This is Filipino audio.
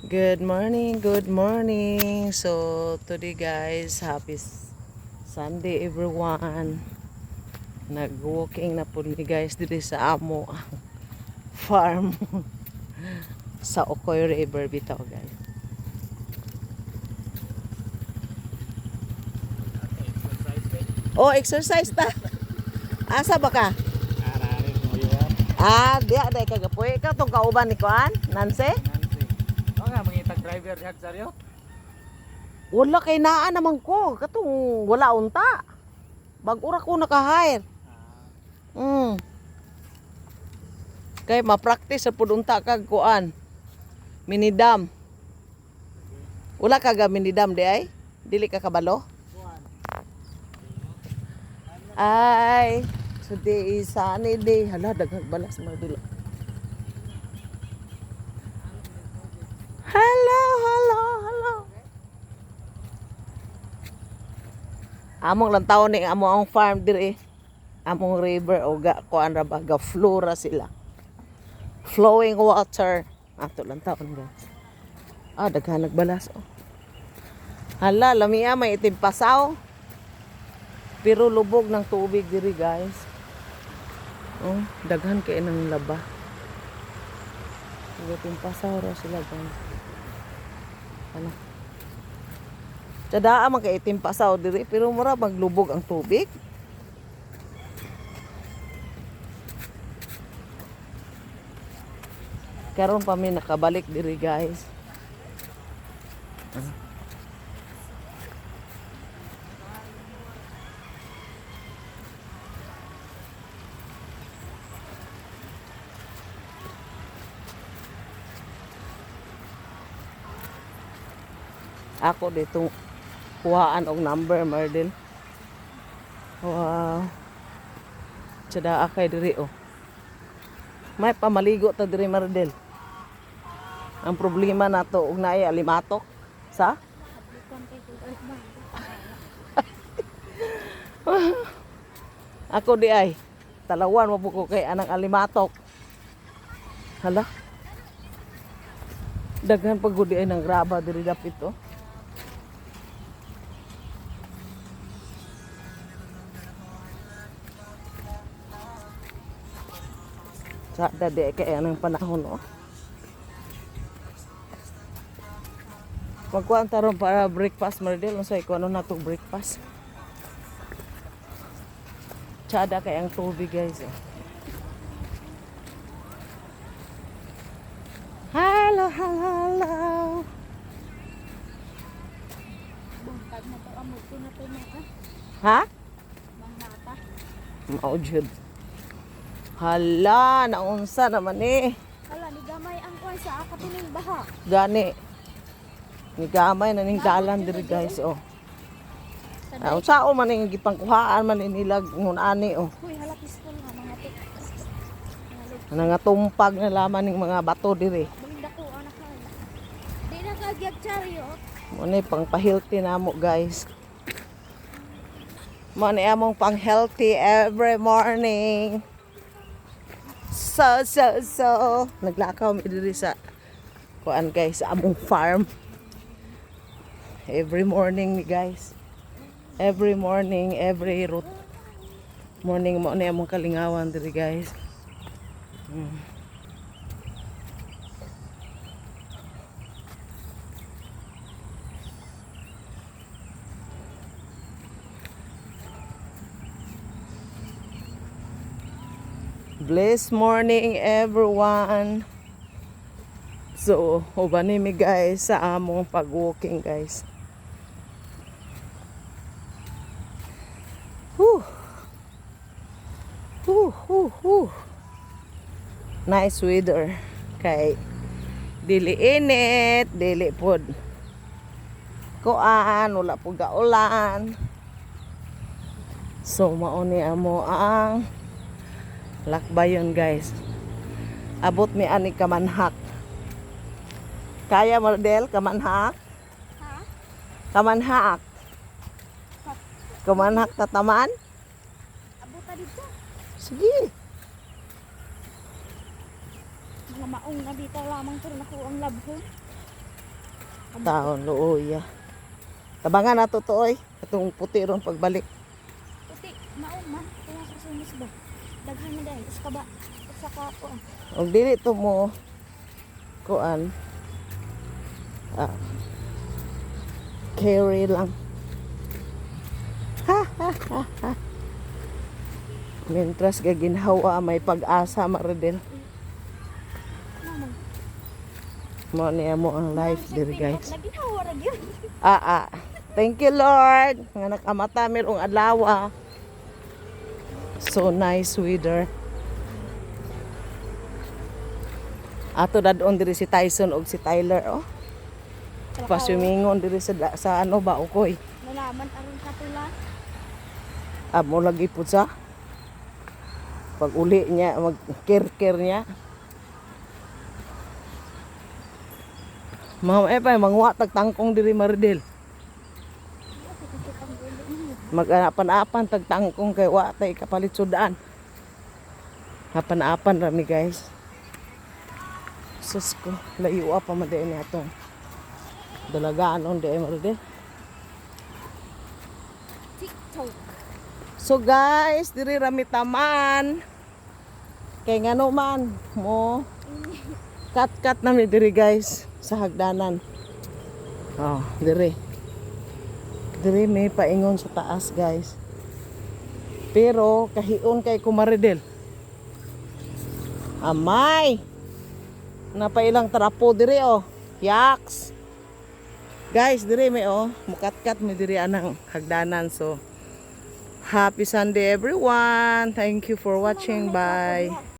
Good morning, good morning. So today guys, happy Sunday everyone. Nag-walking na po ni guys dito sa amo farm sa Ocoy River bitaw guys. Oh, exercise ta. Asa ba ka? Dia day kagapoy ka tong kauban ni Kuan, Nancy? Nga mangitag driver diha saryo. Wala kay naa naman ko, katong wala unta. Bag-ura ko naka-hire. Kay ma-practice sa pud unta kag kuan. Minidam. Wala ka ga minidam di ay? Dili ka kabalo? Ay, today is sunny day. Hala, daghang balas mo dili. Hello, hello, hello. Among lang taon ni amo ang farm diri. Among river o ga kuan ra ba ga flora sila. Flowing water. Ato lang taon guys. Daghan nagbalas oh. Hala, lamia may itim pasaw. Pero lubog ng tubig diri guys. Oh, daghan kay nang laba. Itim pasaw ra sila guys. Ano? Tsadaa man kay itim pasaw diri pero mura maglubog ang tubig. Karon pa mi nakabalik diri guys. Ako dito kuhaan og number Mardel. Wow. Tsadaa kay diri oh. May pamaligo ta diri Mardel. Ang problema nato og naay alimatok sa ako di ay talawan mo ko kay anang alimatok. Hala. Daghan pagudi ay nang graba diri dapit oh. Sa dadi kay anang panahon oh. Magkuhan taron para breakfast Mardel. Unsay ko ano na itong breakfast. Tsada kay ang tubig guys. Oh. Hello, hello, hello. Ha? Maujud. Hala, naunsa naman eh. Hala, nigamay ang kuwan sa katuning baha. Gani. Nigamay na ning dalan diri guys oh. Sao man ning gipangkuhaan man inilag ngun ani oh. Huy, hala pistol nga mga tik. Nangatumpag na laman ning mga bato diri. Bulinda ko anak na. Di na kagyag chariot. Mo ni pang pa-healthy namo guys. Mo ni among pang healthy every morning. So naglakaw mi diri sa kuan guys sa among farm. Every morning ni guys. Every morning, every root morning mo ni among kalingawan diri guys. Blessed morning everyone. So, uban mi guys sa among pag-walking guys. Nice weather kay dili init, dili pod kuan, wala po gaulan. So mao ni amo ang lakbayon guys. Abot mi ani kamanhak. Kaya Mardel kamanhak? Ha? Kamanhak. Kamanhak tataman? Abuta dito. Sige. Mga maong na dito lamang pero naku ang labhon. Taon, luoy. Tabangan na to oy. Itong puti ron pagbalik. Puti, maon man. Kaya sa sumis ba? Daghan na dahil. Isa ka ba? Isa ka po. Og dili to mo kuan. Carry lang. Ha ha ha ha. Mientras gaginhawa may pag-asa maridel. Mama. Mo niya mo ang life diri guys. Naginawa ra gyud. Thank you Lord. Nga nakamata mirong adlaw. So nice weather. Ato dadon diri si Tyson og si Tyler oh. Paswimingon diri sa ano ba ukoy. Nalaman aron ka pula. Amo lagi pud sa pag uli niya mag-care niya. Ma'am pa mangwa tag tangkong diri Maridel. Mag-apan-apan tag tangkong kay wa tay kapalit sudan. Apan-apan rami guys. Sus ko, layo pa man din atong dalagaan on di Maridel. TikTok. So guys, diri rami taman. Kay ngano man mo cut na mi diri guys sa hagdanan. Oh, diri. Diri may paingon sa taas guys. Pero kahion kay Kumaridel. Amay. Napailang trapo diri oh. Yaks. Guys, diri may oh, mukat-kat mi diri anang hagdanan. So happy Sunday everyone. Thank you for watching. Bye.